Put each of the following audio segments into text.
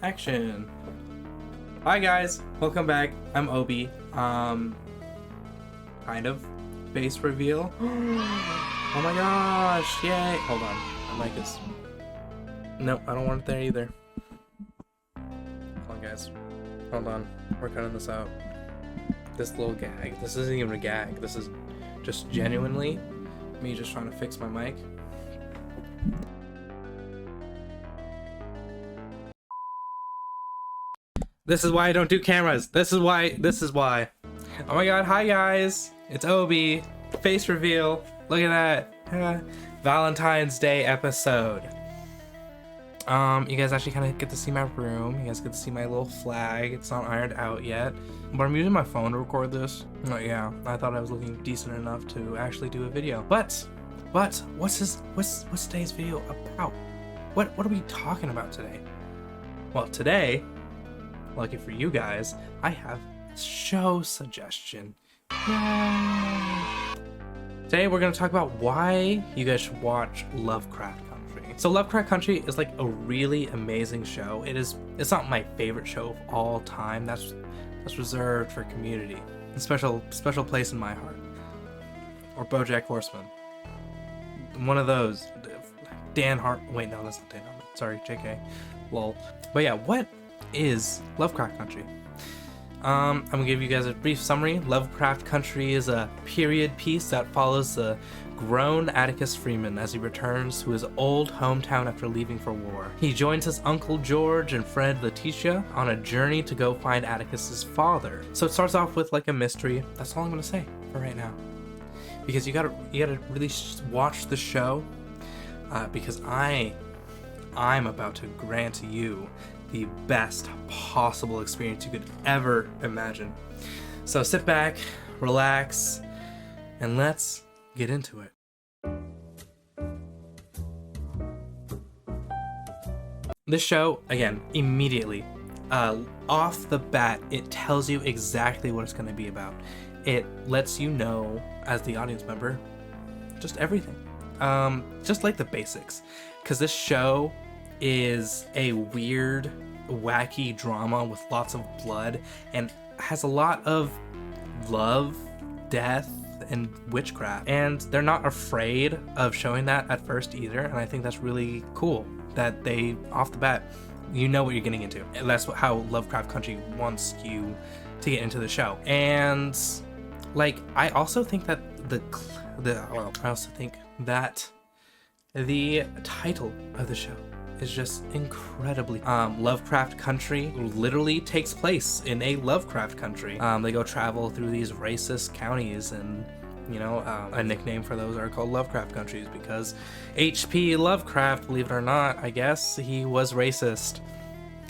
Action. Hi guys, welcome back. I'm Obi. Kind of face reveal. Oh my gosh, yay. Hold on, my mic is... Nope, I don't want it there either. Hold on guys, hold on, we're cutting this out. This little gag, this isn't even a gag, this is just genuinely me just trying to fix my mic. This is why I don't do cameras. This is why. Oh my god, hi guys. It's Obi. Face reveal. Look at that. Valentine's Day episode. You guys actually kind of get to see my room. You guys get to see my little flag. It's not ironed out yet. But I'm using my phone to record this. Oh yeah, I thought I was looking decent enough to actually do a video. But what's today's video about? What are we talking about today? Well, today, lucky for you guys, I have a show suggestion. Yay! Today we're going to talk about why you guys should watch Lovecraft Country. So Lovecraft Country is like a really amazing show. It's not my favorite show of all time. That's reserved for Community. A special place in my heart. Or BoJack Horseman. One of those. Dan Hart. Wait, no, that's not Dan Harmon. Sorry, JK. Lol. But yeah, what is Lovecraft Country? I'm gonna give you guys a brief summary. Lovecraft Country is a period piece that follows the grown Atticus Freeman as he returns to his old hometown after leaving for war. He joins his uncle George and friend Letitia on a journey to go find Atticus's father. So it starts off with like a mystery. That's all I'm gonna say for right now, because you gotta really watch the show, because I'm about to grant you the best possible experience you could ever imagine. So sit back, relax, and let's get into it. This show, again, immediately, off the bat, it tells you exactly what it's going to be about. It lets you know, as the audience member, just everything. Just like the basics. Because this show is a weird, wacky drama with lots of blood and has a lot of love, death, and witchcraft. And they're not afraid of showing that at first either, and I think that's really cool that they, off the bat, you know what you're getting into. And that's how Lovecraft Country wants you to get into the show. And like, I also think that the title of the show is just incredibly Lovecraft Country literally takes place in a Lovecraft country. They go travel through these racist counties, and you know, a nickname for those are called Lovecraft countries because H.P. Lovecraft, believe it or not, I guess he was racist.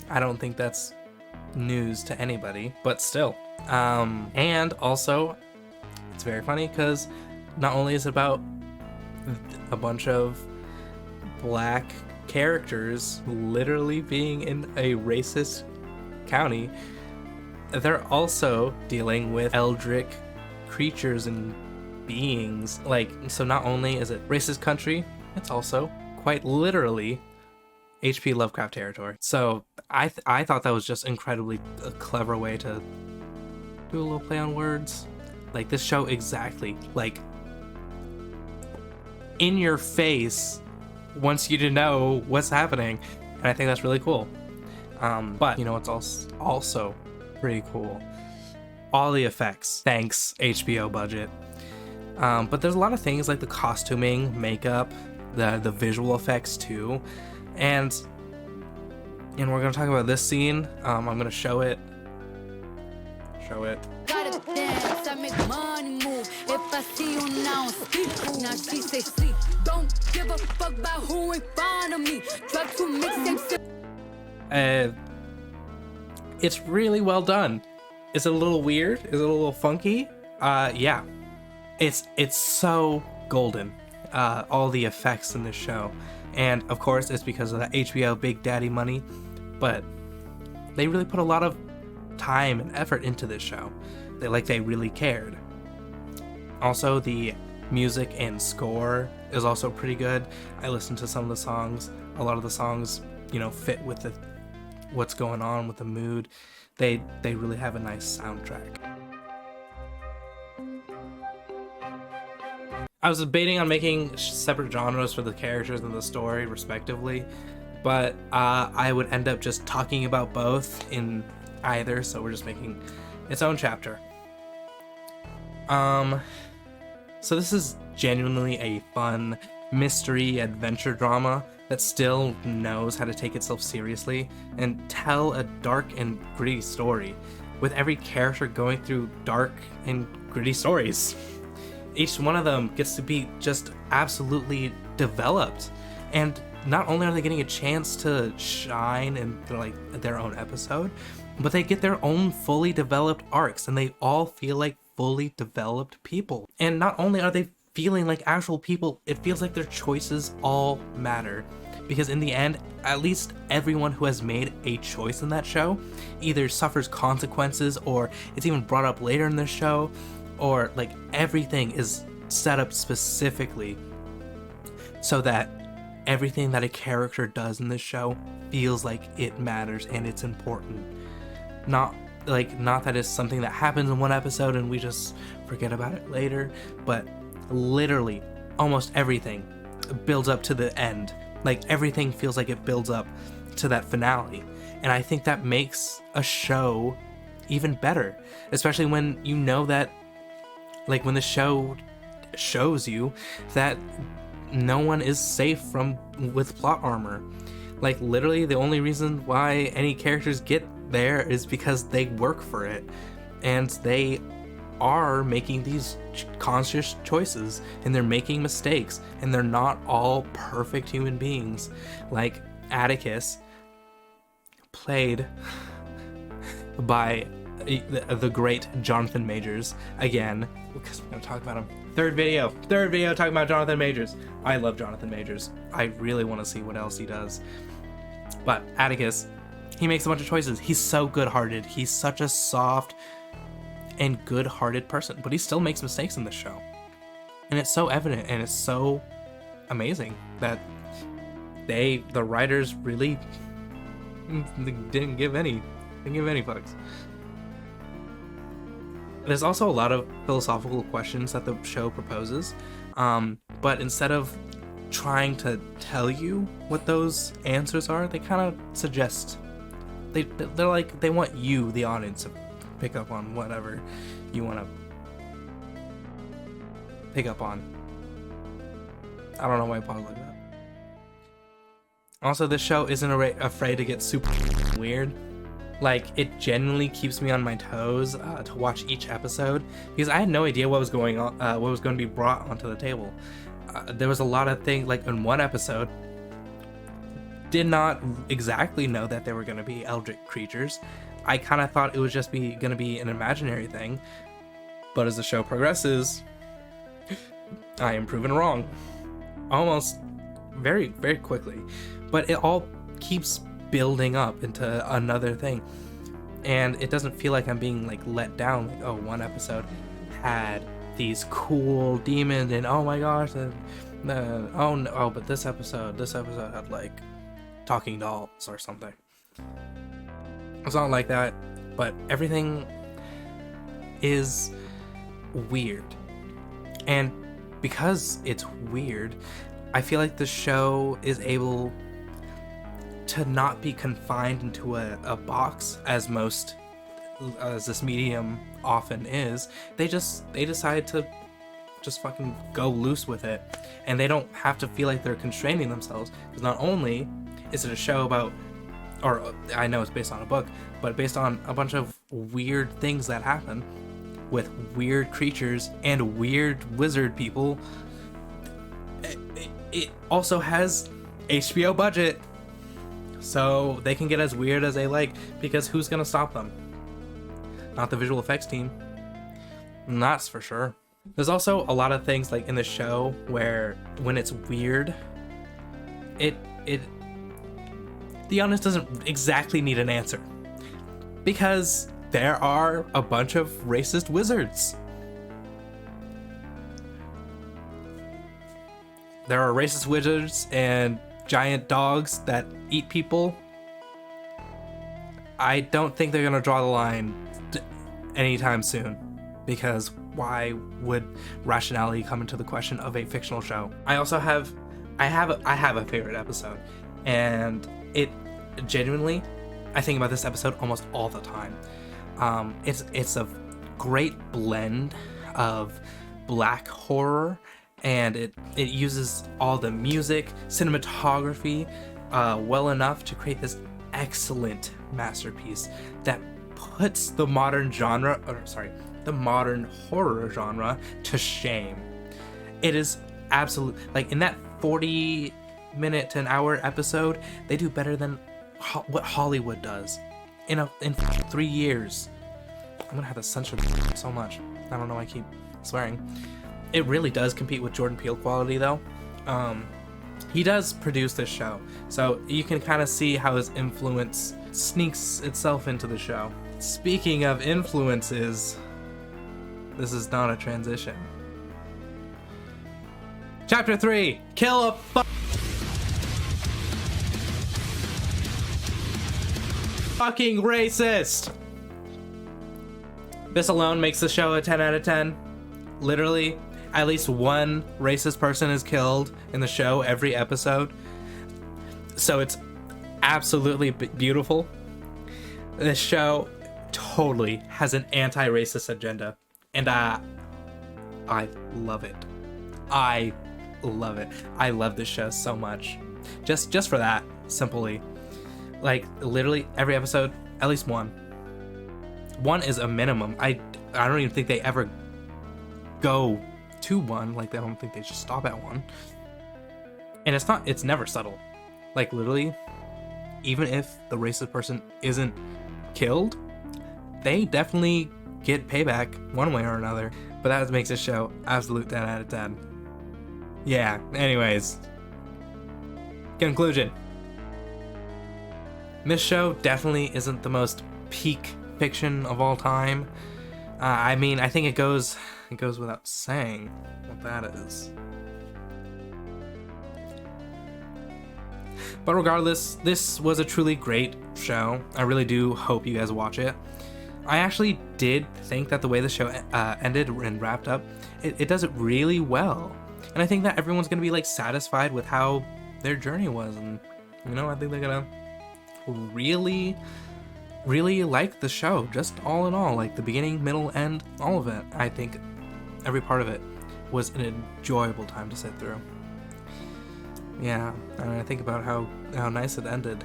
I don't think that's news to anybody, but still. And also, it's very funny because not only is it about a bunch of black characters literally being in a racist county, they're also dealing with eldritch creatures and beings. Like, so not only is it racist country, it's also quite literally H.P. Lovecraft territory. So I thought that was just incredibly a clever way to do a little play on words. Like, this show exactly, like, in your face wants you to know what's happening, and I think that's really cool. But you know what's also pretty cool? All the effects, thanks HBO budget. But there's a lot of things like the costuming, makeup, the visual effects too, and we're gonna talk about this scene. I'm gonna show it. Gotta dance, I make money move. If I see you now, speak. Now she say sleep. Don't give a fuck about who in front of me. Try to mix them. It's really well done. Is it a little weird? Is it a little funky? Yeah. It's so golden. All the effects in this show. And of course it's because of that HBO Big Daddy money. But they really put a lot of time and effort into this show. They really cared. Also, the music and score is also pretty good. I listened to some of the songs. A lot of the songs, you know, fit with the what's going on with the mood. They really have a nice soundtrack. I was debating on making separate genres for the characters and the story, respectively, but I would end up just talking about both in either, so we're just making its own chapter. So this is genuinely a fun mystery adventure drama that still knows how to take itself seriously and tell a dark and gritty story, with every character going through dark and gritty stories. Each one of them gets to be just absolutely developed, and not only are they getting a chance to shine in like their own episode, but they get their own fully developed arcs, and they all feel like fully developed people. And not only are they feeling like actual people, it feels like their choices all matter, because in the end, at least everyone who has made a choice in that show either suffers consequences, or it's even brought up later in the show, or like everything is set up specifically so that everything that a character does in this show feels like it matters and it's important. Not that it's something that happens in one episode and we just forget about it later, but literally almost everything builds up to the end. Like everything feels like it builds up to that finale. And I think that makes a show even better, especially when you know that, like when the show shows you that no one is safe with plot armor. Like literally the only reason why any characters get there is because they work for it, and they are making these conscious choices, and they're making mistakes, and they're not all perfect human beings. Like Atticus, played by the great Jonathan Majors, again, because we're gonna talk about him. Third video talking about Jonathan Majors. I love Jonathan Majors. I really want to see what else he does. But Atticus, he makes a bunch of choices. He's so good-hearted. He's such a soft and good-hearted person, but he still makes mistakes in this show. And it's so evident, and it's so amazing that the writers really didn't give any fucks. There's also a lot of philosophical questions that the show proposes, but instead of trying to tell you what those answers are, they kind of suggest. They're like, they want you, the audience, to pick up on whatever you want to pick up on. I don't know why I paused like that. Also, this show isn't afraid to get super weird. Like, it genuinely keeps me on my toes to watch each episode, because I had no idea what was going on, what was going to be brought onto the table. There was a lot of things, like in one episode, did not exactly know that there were going to be eldritch creatures. I kind of thought it was just going to be an imaginary thing, but as the show progresses, I am proven wrong. Almost very, very quickly. But it all keeps building up into another thing, and it doesn't feel like I'm being like let down. Like, oh, one episode had these cool demons, and oh my gosh, but this episode had like talking dolls or something. It's not like that, but everything is weird, and because it's weird, I feel like the show is able to not be confined into a box as this medium often is. They decide to just fucking go loose with it, and they don't have to feel like they're constraining themselves, because not only is it a show about, or I know it's based on a book, but based on a bunch of weird things that happen with weird creatures and weird wizard people. It also has HBO budget, so they can get as weird as they like, because who's gonna stop them? Not the visual effects team. And that's for sure. There's also a lot of things like in the show where when it's weird, the audience doesn't exactly need an answer, because there are a bunch of racist wizards. There are racist wizards and giant dogs that eat people. I don't think they're gonna draw the line anytime soon, because why would rationality come into the question of a fictional show? I have a favorite episode, and it genuinely, I think about this episode almost all the time. It's a great blend of black horror, and it uses all the music, cinematography well enough to create this excellent masterpiece that puts the modern horror genre to shame. It is absolute, like in that 40-minute to an hour episode, they do better than what Hollywood does in 3 years. I'm gonna have to censor so much. I don't know why I keep swearing. It really does compete with Jordan Peele quality though. He does produce this show, so you can kind of see how his influence sneaks itself into the show. Speaking of influences, this is not a transition. Chapter 3, kill a fucking racist! This alone makes the show a 10 out of 10. Literally, at least one racist person is killed in the show every episode. So it's absolutely beautiful. This show totally has an anti-racist agenda, and I love it. I love it. I love this show so much. Just for that, simply. Like, literally every episode, at least one. One is a minimum. I don't even think they ever go to one. Like, I don't think they just stop at one. And it's never subtle. Like, literally, even if the racist person isn't killed, they definitely get payback one way or another. But that makes this show absolute 10 out of 10. Yeah, anyways. Conclusion. This show definitely isn't the most peak fiction of all time. I mean, I think it goes without saying what that is. But regardless, this was a truly great show. I really do hope you guys watch it. I actually did think that the way the show ended and wrapped up, it does it really well. And I think that everyone's gonna be like satisfied with how their journey was, and you know, I think they're gonna really like the show, just all in all, like the beginning, middle, end, all of it. I think every part of it was an enjoyable time to sit through. Yeah, and I think about how nice it ended.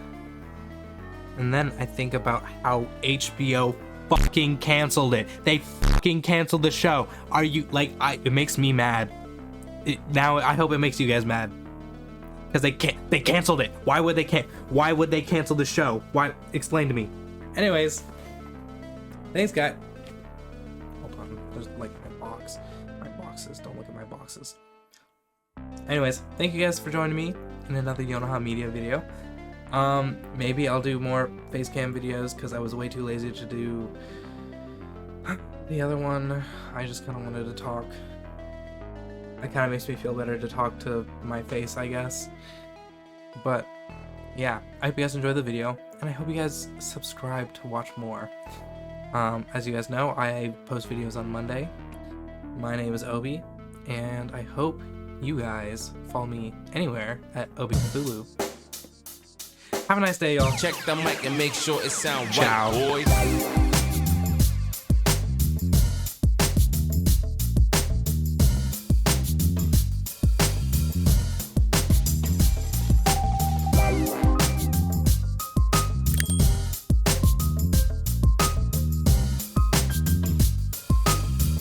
And then I think about how HBO fucking canceled it. They fucking canceled the show. Are you, like, it makes me mad. Now I hope it makes you guys mad. Because they canceled it. Why would they cancel the show? Why? Explain to me. Anyways, thanks, guys. Hold on, there's like my boxes. Don't look at my boxes. Anyways, thank you guys for joining me in another Yonoha Media video. Maybe I'll do more face cam videos because I was way too lazy to do the other one. I just kind of wanted to talk. It kind of makes me feel better to talk to my face, I guess. But yeah, I hope you guys enjoyed the video, and I hope you guys subscribe to watch more. As you guys know, I post videos on Monday. My name is Obi, and I hope you guys follow me anywhere at Obi Cthulhu. Have a nice day, y'all. Check the mic and make sure it sounds Ciao. right, boys.